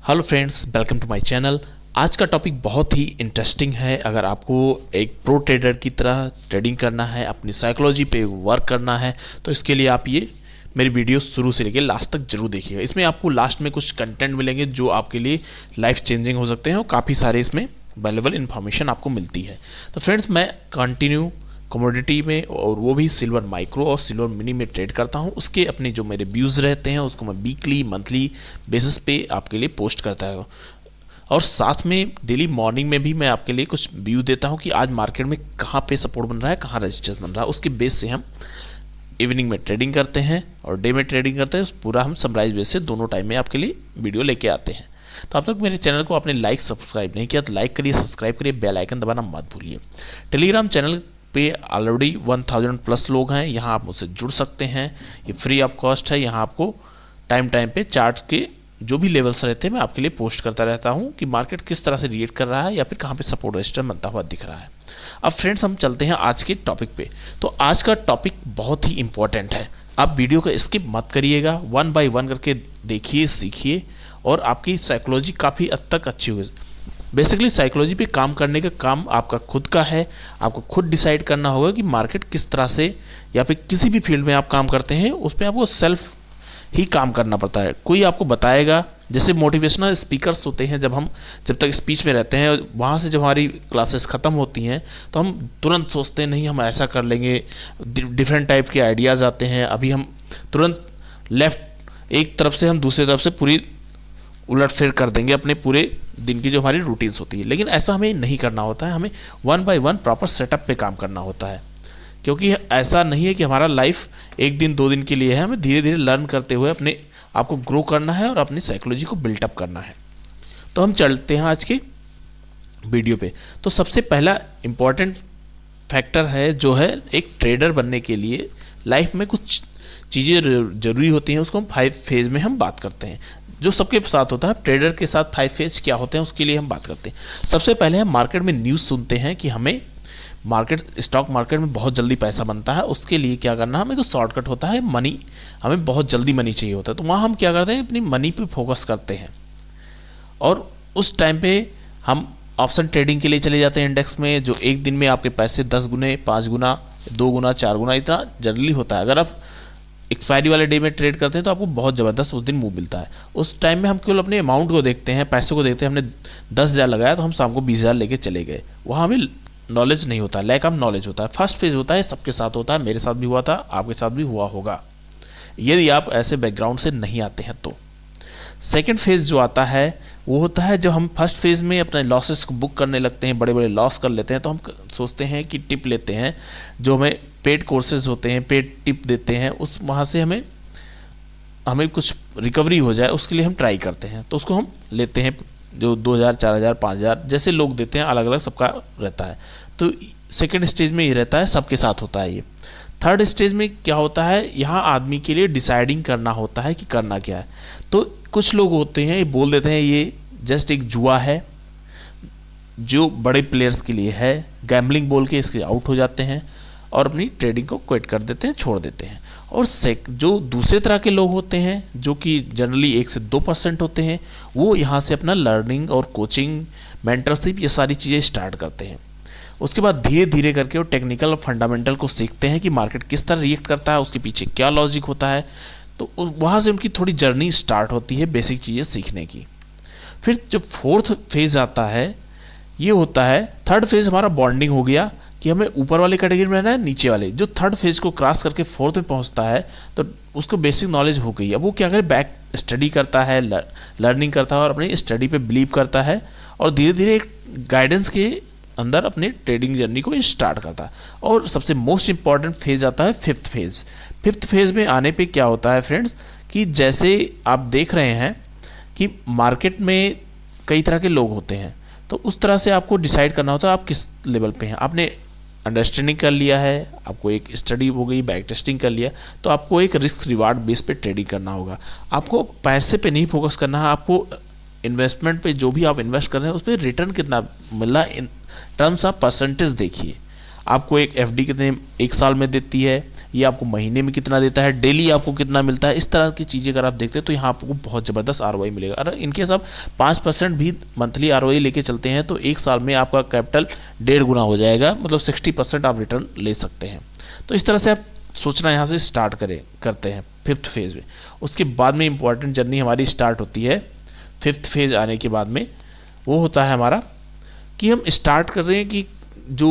Hello friends, welcome to my channel. आज का topic बहुत ही इंटरेस्टिंग है। अगर आपको एक प्रो ट्रेडर की तरह ट्रेडिंग करना है, अपनी साइकोलॉजी पे वर्क करना है, तो इसके लिए आप ये मेरी वीडियो शुरू से लेकर लास्ट तक जरूर देखिएगा। इसमें आपको लास्ट में कुछ कंटेंट मिलेंगे जो आपके लिए लाइफ चेंजिंग हो सकते हैं और काफ़ी सारे इसमें वैल्यूएबल इन्फॉर्मेशन आपको मिलती है। तो फ्रेंड्स, मैं कंटिन्यू कमोडिटी में और वो भी सिल्वर माइक्रो और सिल्वर मिनी में ट्रेड करता हूँ। उसके अपने जो मेरे व्यूज़ रहते हैं उसको मैं वीकली मंथली बेसिस पे आपके लिए पोस्ट करता हूँ। और साथ में डेली मॉर्निंग में भी मैं आपके लिए कुछ व्यू देता हूँ कि आज मार्केट में कहाँ पे सपोर्ट बन रहा है, कहाँ रेजिस्टेंस बन रहा है। उसके बेस से हम इवनिंग में ट्रेडिंग करते हैं और डे में ट्रेडिंग करते हैं। पूरा हम समराइज बेस से दोनों टाइम में आपके लिए वीडियो लेके आते हैं। तो अब तक मेरे चैनल को आपने लाइक सब्सक्राइब नहीं किया तो लाइक करिए, सब्सक्राइब करिए, बेल आइकन दबाना मत भूलिए। टेलीग्राम चैनल पे ऑलरेडी 1000 प्लस लोग हैं, यहाँ आप मुझसे जुड़ सकते हैं। ये फ्री ऑफ कॉस्ट है। यहाँ आपको टाइम पे चार्ट के जो भी लेवल्स रहते हैं मैं आपके लिए पोस्ट करता रहता हूँ कि मार्केट किस तरह से रिएक्ट कर रहा है या फिर कहाँ पे सपोर्ट रेजिस्टेंस बनता हुआ दिख रहा है। अब फ्रेंड्स, हम चलते हैं आज के टॉपिक पे। तो आज का टॉपिक बहुत ही इंपॉर्टेंट है। आप वीडियो को स्किप मत करिएगा, 1 बाय 1 करके देखिए, सीखिए और आपकी साइकोलॉजी काफ़ी हद तक अच्छी होगी। बेसिकली साइकोलॉजी पे काम करने का काम आपका खुद का है। आपको खुद डिसाइड करना होगा कि मार्केट किस तरह से या फिर किसी भी फील्ड में आप काम करते हैं उस पर आपको सेल्फ ही काम करना पड़ता है। कोई आपको बताएगा, जैसे मोटिवेशनल स्पीकर्स होते हैं, जब तक स्पीच में रहते हैं, वहाँ से जब हमारी क्लासेस ख़त्म होती हैं तो हम तुरंत सोचते हैं नहीं हम ऐसा कर लेंगे। डिफरेंट टाइप के आइडियाज़ आते हैं। अभी हम तुरंत लेफ्ट एक तरफ से हम दूसरी तरफ से पूरी उलट फेर कर देंगे अपने पूरे दिन की जो हमारी रूटीन्स होती है। लेकिन ऐसा हमें नहीं करना होता है। हमें 1 बाय 1 प्रॉपर सेटअप पे काम करना होता है, क्योंकि ऐसा नहीं है कि हमारा लाइफ एक दिन 2 दिन के लिए है। हमें धीरे धीरे लर्न करते हुए अपने आपको ग्रो करना है और अपनी साइकोलॉजी को बिल्टअप करना है। तो हम चलते हैं आज के वीडियो पे। तो सबसे पहला इम्पॉर्टेंट फैक्टर है जो है एक ट्रेडर बनने के लिए लाइफ में कुछ चीज़ें ज़रूरी होती हैं। उसको हम 5 फेज में हम बात करते हैं, जो सबके साथ होता है। ट्रेडर के साथ 5 फेज क्या होते हैं उसके लिए हम बात करते हैं। सबसे पहले हम मार्केट में न्यूज़ सुनते हैं कि हमें स्टॉक मार्केट में बहुत जल्दी पैसा बनता है। उसके लिए क्या करना है, हमें तो शॉर्टकट होता है मनी। हमें बहुत जल्दी मनी चाहिए होता है, तो वहाँ हम क्या करते हैं, अपनी मनी पे फोकस करते हैं। और उस टाइम पे हम ऑप्शन ट्रेडिंग के लिए चले जाते हैं इंडेक्स में, जो एक दिन में आपके पैसे 10 गुने, 5 गुना, 2 गुना, 4 गुना इतना जनरली होता है। अगर आप एक्सपायरी वाले डे में ट्रेड करते हैं तो आपको बहुत ज़बरदस्त उस दिन मूव मिलता है। उस टाइम में हम केवल अपने अमाउंट को देखते हैं, पैसे को देखते हैं। हमने 10,000 लगाया तो हम शाम को 20,000 लेके चले गए। वहाँ हमें नॉलेज नहीं होता, लैक ऑफ नॉलेज होता है। फर्स्ट फेज होता है, सबके साथ होता है, मेरे साथ भी हुआ था, आपके साथ भी हुआ होगा यदि आप ऐसे बैकग्राउंड से नहीं आते हैं तो। सेकेंड फेज जो आता है वो होता है जब हम फर्स्ट फेज में अपने लॉसेस को बुक करने लगते हैं, बड़े बड़े लॉस कर लेते हैं, तो हम सोचते हैं कि टिप लेते हैं। जो हमें पेड कोर्सेज होते हैं, पेड टिप देते हैं, उस वहाँ से हमें कुछ रिकवरी हो जाए, उसके लिए हम ट्राई करते हैं। तो उसको हम लेते हैं, जो 2,000, 4,000, 5,000 जैसे लोग देते हैं, अलग अलग सबका रहता है। तो सेकेंड स्टेज में ये रहता है, सबके साथ होता है ये। थर्ड स्टेज में क्या होता है, यहाँ आदमी के लिए डिसाइडिंग करना होता है कि करना क्या है। तो कुछ लोग होते हैं ये बोल देते हैं ये जस्ट एक जुआ है, जो बड़े प्लेयर्स के लिए है, गैम्बलिंग बोल के इसके आउट हो जाते हैं और अपनी ट्रेडिंग को क्विट कर देते हैं, छोड़ देते हैं। और जो दूसरे तरह के लोग होते हैं, जो कि जनरली 1 से 2% होते हैं, वो यहाँ से अपना लर्निंग और कोचिंग, मेंटरशिप, ये सारी चीज़ें स्टार्ट करते हैं। उसके बाद धीरे धीरे करके वो टेक्निकल और फंडामेंटल को सीखते हैं कि मार्केट किस तरह रिएक्ट करता है, उसके पीछे क्या लॉजिक होता है। तो वहाँ से उनकी थोड़ी जर्नी स्टार्ट होती है बेसिक चीज़ें सीखने की। फिर जो फोर्थ फेज आता है, ये होता है, थर्ड फेज हमारा बॉन्डिंग हो गया कि हमें ऊपर वाले कैटेगरी में रहना है, नीचे वाले। जो थर्ड फेज को क्रॉस करके फोर्थ में पहुंचता है तो उसको बेसिक नॉलेज हो गई। अब वो क्या करे, बैक स्टडी करता है, लर्निंग करता है और अपनी स्टडी पे बिलीव करता है और धीरे धीरे एक गाइडेंस के अंदर अपने ट्रेडिंग जर्नी को स्टार्ट करता है। और सबसे मोस्ट इंपॉर्टेंट फेज आता है फिफ्थ फेज। फिफ्थ फेज में आने पे क्या होता है फ्रेंड्स, कि जैसे आप देख रहे हैं कि मार्केट में कई तरह के लोग होते हैं, तो उस तरह से आपको डिसाइड करना होता है आप किस लेवल पे हैं। आपने अंडरस्टैंडिंग कर लिया है, आपको एक स्टडी हो गई, बैक टेस्टिंग कर लिया, तो आपको एक रिस्क रिवार्ड बेस पे ट्रेडिंग करना होगा। आपको पैसे पे नहीं फोकस करना है, आपको इन्वेस्टमेंट पे, जो भी आप इन्वेस्ट कर रहे हैं उस पर रिटर्न कितना मिल रहा है इन टर्म्स ऑफ परसेंटेज देखिए। आपको एक एफडी कितने 1 साल में देती है, ये आपको महीने में कितना देता है, डेली आपको कितना मिलता है, इस तरह की चीज़ें अगर आप देखते हैं तो यहाँ आपको बहुत ज़बरदस्त ROI मिलेगा। अगर इनके सब 5% भी मंथली ROI लेके चलते हैं तो एक साल में आपका कैपिटल 1.5 गुना हो जाएगा, मतलब 60% आप रिटर्न ले सकते हैं। तो इस तरह से आप सोचना यहाँ से स्टार्ट करते हैं 5th फेज़ में। उसके बाद में इंपॉर्टेंट जर्नी हमारी स्टार्ट होती है 5th फेज़ आने के बाद में। वो होता है हमारा कि हम स्टार्ट कर रहे हैं कि जो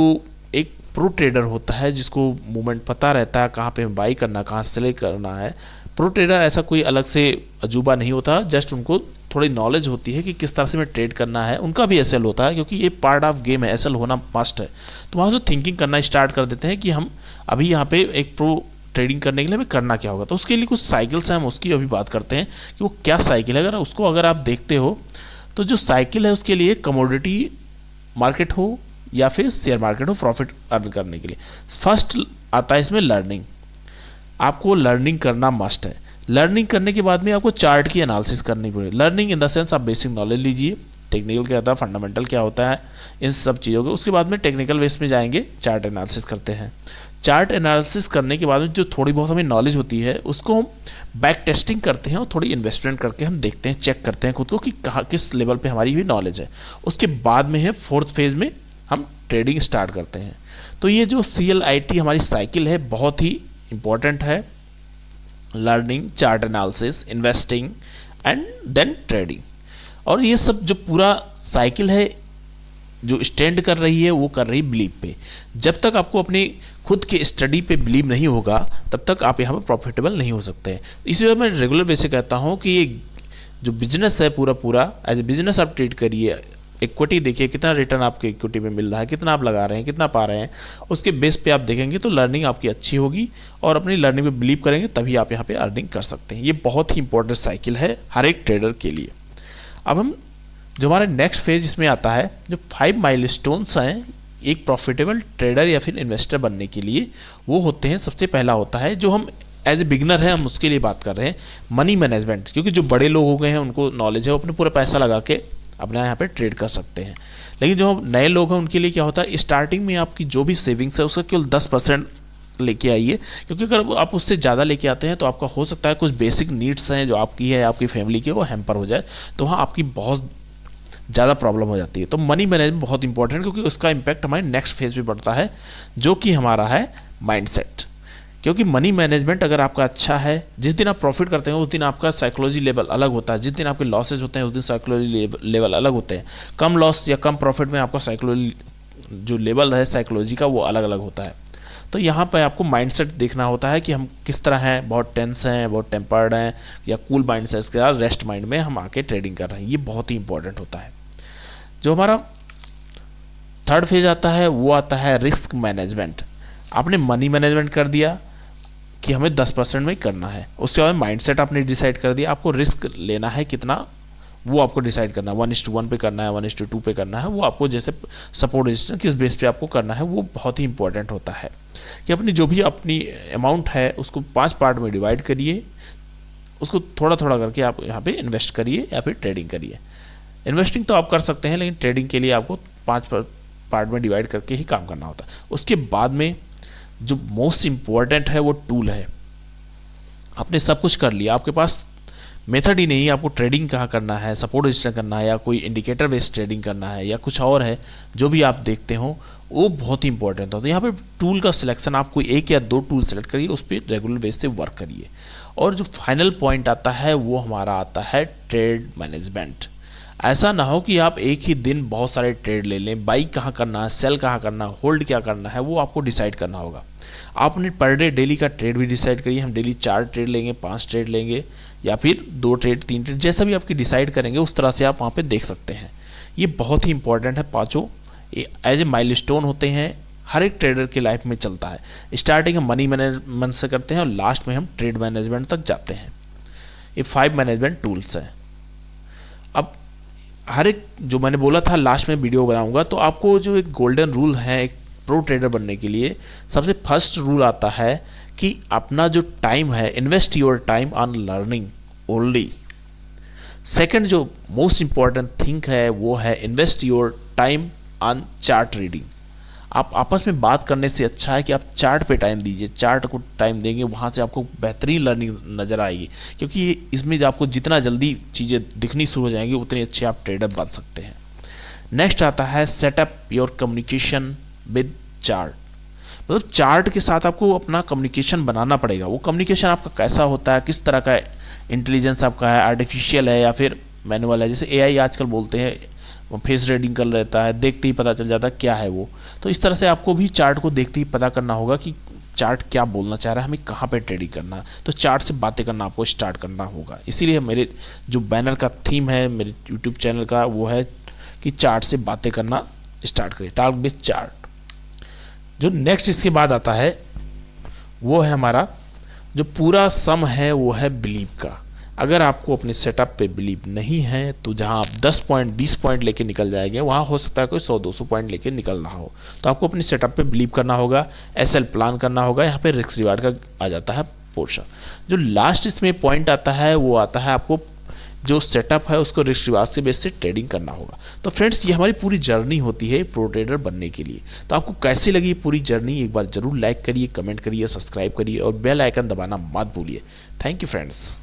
एक प्रो ट्रेडर होता है जिसको मूवमेंट पता रहता है, कहाँ पे बाई करना, कहाँ सेल करना है। प्रो ट्रेडर ऐसा कोई अलग से अजूबा नहीं होता, जस्ट उनको थोड़ी नॉलेज होती है कि किस तरह से में ट्रेड करना है। उनका भी एसएल होता है क्योंकि ये पार्ट ऑफ गेम है, एसएल होना मस्ट है। तो वहाँ से थिंकिंग करना स्टार्ट कर देते हैं कि हम अभी यहाँ पे एक प्रो ट्रेडिंग करने के लिए हमें करना क्या होगा। तो उसके लिए कुछ साइकिल्स हैं, हम उसकी अभी बात करते हैं कि वो क्या साइकिल है। अगर आप देखते हो तो जो साइकिल है उसके लिए कमोडिटी मार्केट हो या फिर शेयर मार्केट हो प्रॉफिट अर्न करने के लिए, फर्स्ट आता है इसमें लर्निंग। आपको लर्निंग करना मस्ट है। लर्निंग करने के बाद में आपको चार्ट की एनालिसिस करनी पड़ेगी। लर्निंग इन द सेंस आप बेसिक नॉलेज लीजिए, टेक्निकल क्या होता है, फंडामेंटल क्या होता है, इन सब चीज़ों के। उसके बाद में टेक्निकल बेस में जाएंगे, चार्ट एनालिसिस करते हैं। चार्ट एनालिसिस करने के बाद में जो थोड़ी बहुत हमें नॉलेज होती है उसको हम बैक टेस्टिंग करते हैं और थोड़ी इन्वेस्टमेंट करके हम देखते हैं, चेक करते हैं खुद को कि कहाँ किस लेवल पे हमारी भी नॉलेज है। उसके बाद में है 4th फेज़ में हम ट्रेडिंग स्टार्ट करते हैं। तो ये जो CLIT हमारी साइकिल है बहुत ही इंपॉर्टेंट है। Learning, chart analysis, investing and then trading. और ये सब जो पूरा साइकिल है जो स्टैंड कर रही है वो कर रही बिलीव पे। जब तक आपको अपनी खुद के स्टडी पे बिलीव नहीं होगा तब तक आप यहाँ पर प्रॉफिटेबल नहीं हो सकते हैं। इसी वजह मैं रेगुलर बेस से कहता हूँ कि ये जो बिजनेस है पूरा एज ए बिजनेस आप ट्रीट करिए। इक्विटी देखिए कितना रिटर्न आपके इक्विटी में मिल रहा है, कितना आप लगा रहे हैं, कितना पा रहे हैं, उसके बेस पे आप देखेंगे तो लर्निंग आपकी अच्छी होगी और अपनी लर्निंग पे बिलीव करेंगे तभी आप यहाँ पे अर्निंग कर सकते हैं। ये बहुत ही इंपॉर्टेंट साइकिल है हर एक ट्रेडर के लिए। अब हम जो हमारे नेक्स्ट फेज इसमें आता है, जो 5 माइलस्टोन्स हैं एक प्रॉफिटेबल ट्रेडर या फिर इन्वेस्टर बनने के लिए, वो होते हैं। सबसे पहला होता है जो हम एज ए बिगनर है हम उसके लिए बात कर रहे हैं, मनी मैनेजमेंट। क्योंकि जो बड़े लोग हो गए हैं उनको नॉलेज है, वो अपने पूरा पैसा लगा के अपना यहाँ पे ट्रेड कर सकते हैं। लेकिन जो नए लोग हैं उनके लिए क्या होता है, स्टार्टिंग में आपकी जो भी सेविंग्स है उसका केवल 10% लेके आइए। क्योंकि अगर आप उससे ज़्यादा लेके आते हैं तो आपका हो सकता है कुछ बेसिक नीड्स हैं जो आपकी है, आपकी फैमिली के, वो हैम्पर हो जाए, तो वहाँ आपकी बहुत ज़्यादा प्रॉब्लम हो जाती है। तो मनी मैनेजमेंट बहुत इंपॉर्टेंट है क्योंकि उसका इम्पैक्ट हमारे नेक्स्ट फेज में पड़ता है जो कि हमारा है माइंडसेट। क्योंकि मनी मैनेजमेंट अगर आपका अच्छा है, जिस दिन आप प्रॉफिट करते हैं उस दिन आपका साइकोलॉजी लेवल अलग होता है, जिस दिन आपके लॉसेज होते हैं उस दिन साइकोलॉजी लेवल अलग होते हैं। कम लॉस या कम प्रॉफिट में आपका साइकोलॉजी जो लेवल है साइकोलॉजी का वो अलग अलग होता है। तो यहाँ पर आपको माइंडसेट देखना होता है कि हम किस तरह हैं, बहुत टेंस हैं, बहुत टेम्पर्ड हैं, या कूल माइंडसेट के साथ रेस्ट माइंड में हम आके ट्रेडिंग कर रहे हैं। ये बहुत ही इंपॉर्टेंट होता है। जो हमारा 3rd फेज आता है वो आता है रिस्क मैनेजमेंट। आपने मनी मैनेजमेंट कर दिया कि हमें 10% में करना है, उसके बाद माइंडसेट आपने डिसाइड कर दिया, आपको रिस्क लेना है कितना वो आपको डिसाइड करना है, 1:1 पे करना है, 1:2 पे करना है, वो आपको जैसे सपोर्ट रेजिस्टेंस किस बेस पे आपको करना है वो बहुत ही इंपॉर्टेंट होता है। कि अपनी जो भी अपनी अमाउंट है उसको 5 पार्ट में डिवाइड करिए, उसको थोड़ा थोड़ा करके आप यहाँ पे इन्वेस्ट करिए या फिर ट्रेडिंग करिए। इन्वेस्टिंग तो आप कर सकते हैं लेकिन ट्रेडिंग के लिए आपको 5 पार्ट में डिवाइड करके ही काम करना होता है। उसके बाद में जो मोस्ट इम्पॉर्टेंट है वो टूल है। आपने सब कुछ कर लिया, आपके पास मेथड ही नहीं, आपको ट्रेडिंग कहाँ करना है, सपोर्ट रजिस्टर करना है, या कोई इंडिकेटर बेस्ड ट्रेडिंग करना है, या कुछ और है जो भी आप देखते हो वो बहुत ही इंपॉर्टेंट होता है। यहाँ पे टूल का सिलेक्शन आप कोई 1 या 2 टूल सेलेक्ट करिए, उस पर रेगुलर बेस से वर्क करिए। और जो फाइनल पॉइंट आता है वो हमारा आता है ट्रेड मैनेजमेंट। ऐसा ना हो कि आप एक ही दिन बहुत सारे ट्रेड ले लें, बाई कहाँ करना है, सेल कहाँ करना है, होल्ड क्या करना है, वो आपको डिसाइड करना होगा। आपने पर डे डेली का ट्रेड भी डिसाइड करिए, हम डेली 4 ट्रेड लेंगे, 5 ट्रेड लेंगे, या फिर 2 ट्रेड 3 ट्रेड, जैसा भी आपकी डिसाइड करेंगे उस तरह से आप वहाँ पे देख सकते हैं। ये बहुत ही इंपॉर्टेंट है, पाँचों एज ए माइलस्टोन होते हैं, हर एक ट्रेडर की लाइफ में चलता है। स्टार्टिंग हम मनी मैनेजमेंट से करते हैं और लास्ट में हम ट्रेड मैनेजमेंट तक जाते हैं। ये 5 मैनेजमेंट टूल्स हैं। अब हर एक जो मैंने बोला था लास्ट में वीडियो बनाऊंगा, तो आपको जो एक गोल्डन रूल है एक प्रो ट्रेडर बनने के लिए, सबसे फर्स्ट रूल आता है कि अपना जो टाइम है, invest your time on learning only. Second जो मोस्ट इंपॉर्टेंट थिंग है वो है invest your time on chart reading. आप आपस में बात करने से अच्छा है कि आप चार्ट पे टाइम दीजिए, चार्ट को टाइम देंगे, वहाँ से आपको बेहतरीन लर्निंग नज़र आएगी, क्योंकि इसमें आपको जितना जल्दी चीज़ें दिखनी शुरू हो जाएंगी उतने अच्छे आप ट्रेडर बन सकते हैं। नेक्स्ट आता है setup your communication with chart. मतलब चार्ट के साथ आपको अपना कम्युनिकेशन बनाना पड़ेगा। वो कम्युनिकेशन आपका कैसा होता है, किस तरह का इंटेलिजेंस आपका है, आर्टिफिशियल है या फिर मैनुअल है। जैसे एआई आजकल बोलते हैं, वो फेस रीडिंग कर लेता है, देखते ही पता चल जाता है क्या है वो। तो इस तरह से आपको भी चार्ट को देखते ही पता करना होगा कि चार्ट क्या बोलना चाह रहा है, हमें कहाँ पे ट्रेडिंग करना है। तो चार्ट से बातें करना आपको स्टार्ट करना होगा। इसीलिए मेरे जो बैनर का थीम है मेरे यूट्यूब चैनल का वो है कि चार्ट से बातें करना स्टार्ट करें, टॉक विद चार्ट। जो नेक्स्ट इसके बाद आता है वो है हमारा जो पूरा सम है वो है बिलीव का। अगर आपको अपने सेटअप पे बिलीव नहीं है तो जहां आप 10 पॉइंट 20 पॉइंट लेके निकल जाएंगे, वहां हो सकता है कोई 100-200 पॉइंट लेके निकल रहा हो। तो आपको अपने सेटअप पे बिलीव करना होगा, एसएल प्लान करना होगा। यहाँ पे रिस्क रिवार्ड का आ जाता है पोर्शन। जो लास्ट इसमें पॉइंट आता है वो आता है आपको जो सेटअप है उसको रिस्क रिवार्ड के बेस से ट्रेडिंग करना होगा। तो फ्रेंड्स ये हमारी पूरी जर्नी होती है प्रो ट्रेडर बनने के लिए। तो आपको कैसी लगी पूरी जर्नी, एक बार जरूर लाइक करिए, कमेंट करिए, सब्सक्राइब करिए और बेल आइकन दबाना मत भूलिए। Thank you friends.